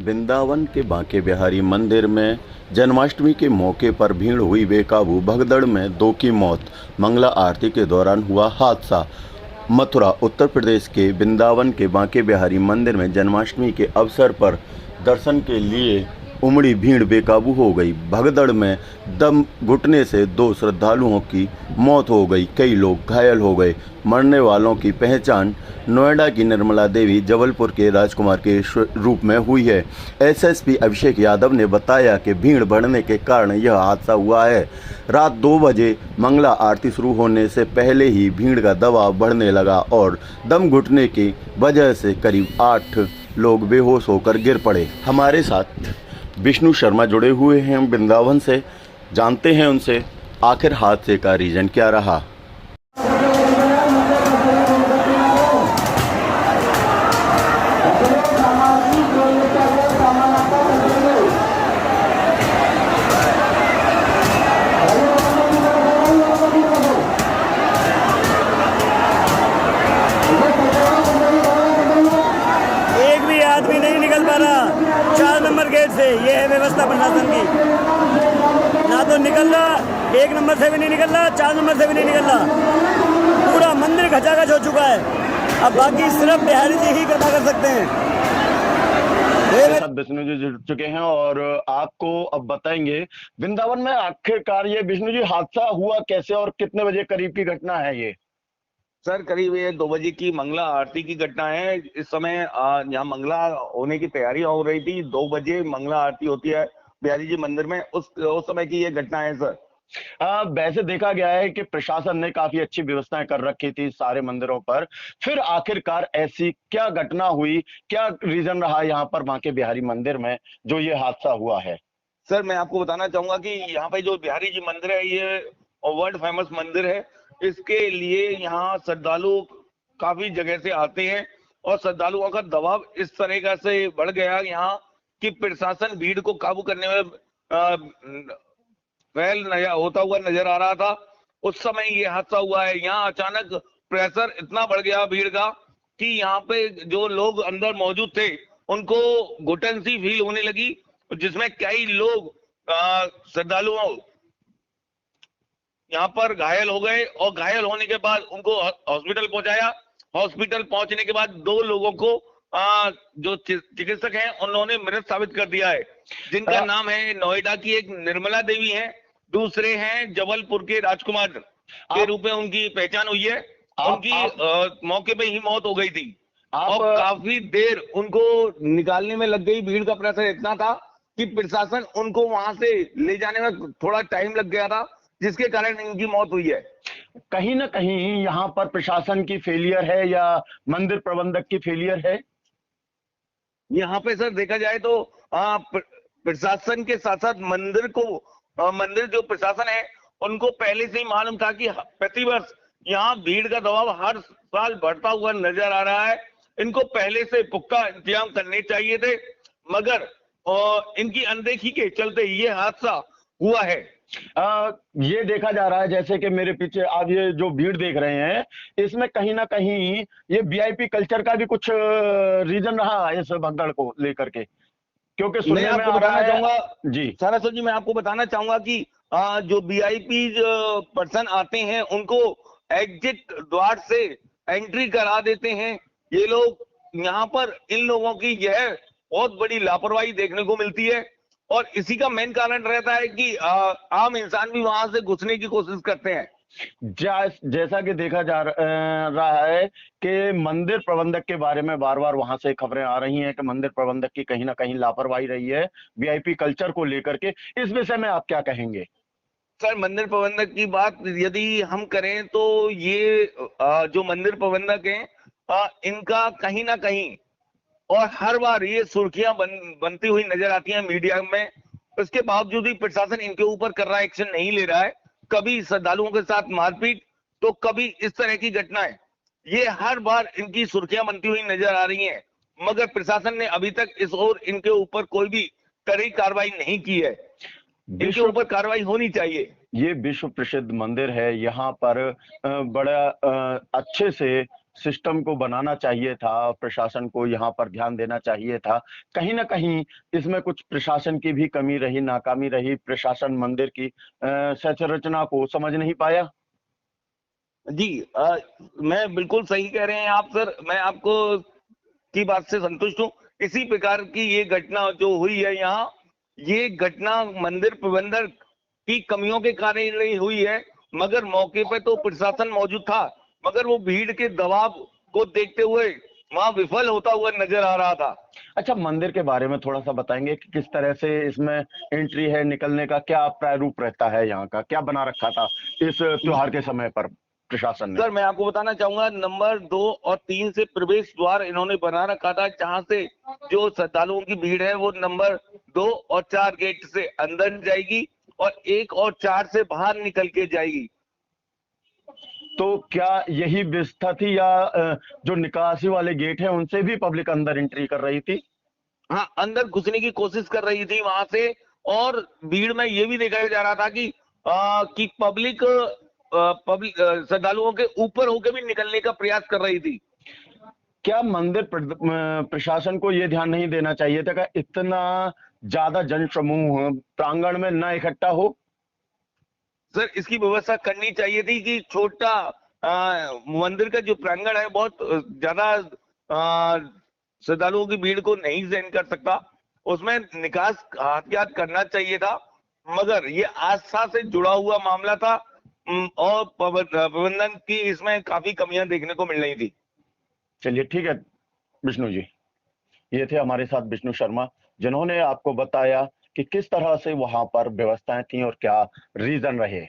वृंदावन के बांके बिहारी मंदिर में जन्माष्टमी के मौके पर भीड़ हुई बेकाबू। भगदड़ में 2 की मौत। मंगला आरती के दौरान हुआ हादसा। मथुरा उत्तर प्रदेश के वृंदावन के बांके बिहारी मंदिर में जन्माष्टमी के अवसर पर दर्शन के लिए उमड़ी भीड़ बेकाबू हो गई। भगदड़ में दम घुटने से 2 श्रद्धालुओं की मौत हो गई, कई लोग घायल हो गए। मरने वालों की पहचान नोएडा की निर्मला देवी, जबलपुर के राजकुमार के रूप में हुई है। एसएसपी अभिषेक यादव ने बताया कि भीड़ बढ़ने के कारण यह हादसा हुआ है। रात 2 बजे मंगला आरती शुरू होने से पहले ही भीड़ का दबाव बढ़ने लगा और दम घुटने की वजह से करीब 8 लोग बेहोश होकर गिर पड़े। हमारे साथ विष्णु शर्मा जुड़े हुए हैं वृंदावन से, जानते हैं उनसे आखिर हादसे का रीजन क्या रहा। एक भी आदमी नहीं निकल पा रहा 4 नंबर गेट से। ये है व्यवस्था प्रशासन की, ना तो निकल रहा 1 नंबर से भी नहीं निकल रहा, 4 नंबर से भी नहीं निकल रहा। पूरा मंदिर खचाखच हो चुका है। अब बाकी सिर्फ बिहारी जी ही कृपा कर सकते हैं। विष्णु जी जुड़ चुके हैं और आपको अब बताएंगे वृंदावन में आखिरकार ये विष्णु जी हादसा हुआ कैसे और कितने बजे करीब की घटना है ये। सर करीब ये 2 बजे की मंगला आरती की घटना है। इस समय यहाँ मंगला होने की तैयारी हो रही थी। 2 बजे मंगला आरती होती है बिहारी जी मंदिर में, उस समय की ये घटना है सर। वैसे देखा गया है कि प्रशासन ने काफी अच्छी व्यवस्थाएं कर रखी थी सारे मंदिरों पर, फिर आखिरकार ऐसी क्या घटना हुई, क्या रीजन रहा यहाँ पर बांके बिहारी मंदिर में जो ये हादसा हुआ है। सर मैं आपको बताना चाहूंगा कि यहाँ पे जो बिहारी जी मंदिर है ये वर्ल्ड फेमस मंदिर है। इसके लिए यहाँ श्रद्धालु काफी जगह से आते हैं और श्रद्धालुओं का दबाव इस तरीके से बढ़ गया यहाँ कि प्रशासन भीड़ को काबू करने में फैल होता हुआ नजर आ रहा था। उस समय ये हादसा हुआ है। यहाँ अचानक प्रेशर इतना बढ़ गया भीड़ का कि यहाँ पे जो लोग अंदर मौजूद थे उनको घुटन सी फील होने लगी, जिसमें कई लोग श्रद्धालुओं यहाँ पर घायल हो गए और घायल होने के बाद उनको हॉस्पिटल पहुंचाया। हॉस्पिटल पहुंचने के बाद 2 लोगों को जो चिकित्सक हैं उन्होंने मृत साबित कर दिया है, जिनका नाम है नोएडा की एक निर्मला देवी है, दूसरे हैं जबलपुर के राजकुमार के रूप में उनकी पहचान हुई है। उनकी मौके पे ही मौत हो गई थी और काफी देर उनको निकालने में लग गई। भीड़ का प्रेशर इतना था कि प्रशासन उनको वहां से ले जाने में थोड़ा टाइम लग गया था, जिसके कारण इनकी मौत हुई है। कहीं ना कहीं यहाँ पर प्रशासन की फेलियर है या मंदिर प्रबंधक की फेलियर है। यहाँ पे सर देखा जाए तो प्रशासन के साथ साथ मंदिर जो प्रशासन है उनको पहले से ही मालूम था कि प्रतिवर्ष यहाँ भीड़ का दबाव हर साल बढ़ता हुआ नजर आ रहा है। इनको पहले से पुख्ता इंतजाम करने चाहिए थे, मगर इनकी अनदेखी के चलते ये हादसा हुआ है। ये देखा जा रहा है जैसे कि मेरे पीछे आप ये जो भीड़ देख रहे हैं, इसमें कहीं ना कहीं ये वीआईपी कल्चर का भी कुछ रीजन रहा इस भगदड़ को लेकर के, क्योंकि सुनने में आपको बताना चाहूंगा जी सारासर जी, मैं आपको बताना चाहूंगा कि जो वीआईपी पर्सन आते हैं उनको एग्जिट द्वार से एंट्री करा देते हैं ये लोग। यहाँ पर इन लोगों की यह बहुत बड़ी लापरवाही देखने को मिलती है और इसी का मेन कारण रहता है कि आम इंसान भी वहां से घुसने की कोशिश करते हैं। जैसा कि देखा जा रहा है कि मंदिर प्रबंधक के बारे में बार बार वहां से खबरें आ रही हैं कि मंदिर प्रबंधक की कहीं ना कहीं लापरवाही रही है वीआईपी कल्चर को लेकर के। इस विषय में आप क्या कहेंगे। सर मंदिर प्रबंधक की बात यदि हम करें तो ये जो मंदिर प्रबंधक हैं इनका कहीं ना कहीं और हर बार ये सुर्खियां बनती हुई नजर आती हैं मीडिया में। इसके बावजूद भी प्रशासन इनके ऊपर कर रहा एक्शन नहीं ले रहा है। कभी श्रद्धालुओं के साथ मारपीट तो कभी इस तरह की घटनाएं, ये हर बार इनकी सुर्खियां बनती हुई नजर आ रही हैं, मगर प्रशासन ने अभी तक इस ओर इनके ऊपर कोई भी कड़ी कार्रवाई नहीं की है। इनके ऊपर कार्रवाई होनी चाहिए। ये विश्व प्रसिद्ध मंदिर है, यहाँ पर बड़ा अच्छे से सिस्टम को बनाना चाहिए था, प्रशासन को यहाँ पर ध्यान देना चाहिए था। कहीं न कहीं इसमें कुछ प्रशासन की भी कमी रही, नाकामी रही, प्रशासन मंदिर की संरचना को समझ नहीं पाया? जी मैं बिल्कुल सही कह रहे हैं आप सर। मैं आपको की बात से संतुष्ट हूँ। इसी प्रकार की ये घटना जो हुई है यहाँ, ये घटना मंदिर प्रबंधक की कमियों के कारण ही नहीं हुई है, मगर मौके पे तो प्रशासन मौजूद था, मगर वो भीड़ के दबाव को देखते हुए वहां विफल होता हुआ नजर आ रहा था। अच्छा, मंदिर के बारे में थोड़ा-सा बताएँगे कि किस तरह से इसमें एंट्री है, निकलने का क्या प्रारूप रहता है यहाँ का? क्या बना रखा था इस त्योहार के समय पर प्रशासन ने? सर मैं आपको बताना चाहूंगा, नंबर 2 और 3 से प्रवेश द्वार इन्होंने बना रखा था, जहां से जो श्रद्धालुओं की भीड़ है वो नंबर 2 और 4 गेट से अंदर जाएगी और 1 और 4 से बाहर निकल के जाएगी। तो क्या यही व्यवस्था थी या जो निकासी वाले गेट हैं उनसे भी पब्लिक अंदर एंट्री कर रही थी? हाँ, अंदर घुसने की कोशिश कर रही थी वहां से। और भीड़ में ये भी देखा जा रहा था कि पब्लिक श्रद्धालुओं के ऊपर होकर भी निकलने का प्रयास कर रही थी। क्या मंदिर प्रशासन को ये ध्यान नहीं देना चाहिए था कि इतना ज्यादा जन समूह प्रांगण में न इकट्ठा हो? सर इसकी व्यवस्था करनी चाहिए थी कि छोटा मंदिर का जो प्रांगण है बहुत ज्यादा श्रद्धालुओं की भीड़ को नहीं सहन कर सकता, उसमें निकास एहतियात करना चाहिए था, मगर ये आस्था से जुड़ा हुआ मामला था। और प्रबंधन की इसमें काफी कमियां देखने को मिल रही थी। चलिए ठीक है विष्णु जी, ये थे हमारे साथ विष्णु शर्मा, जिन्होंने आपको बताया कि किस तरह से वहां पर व्यवस्थाएं थी और क्या रीजन रहे।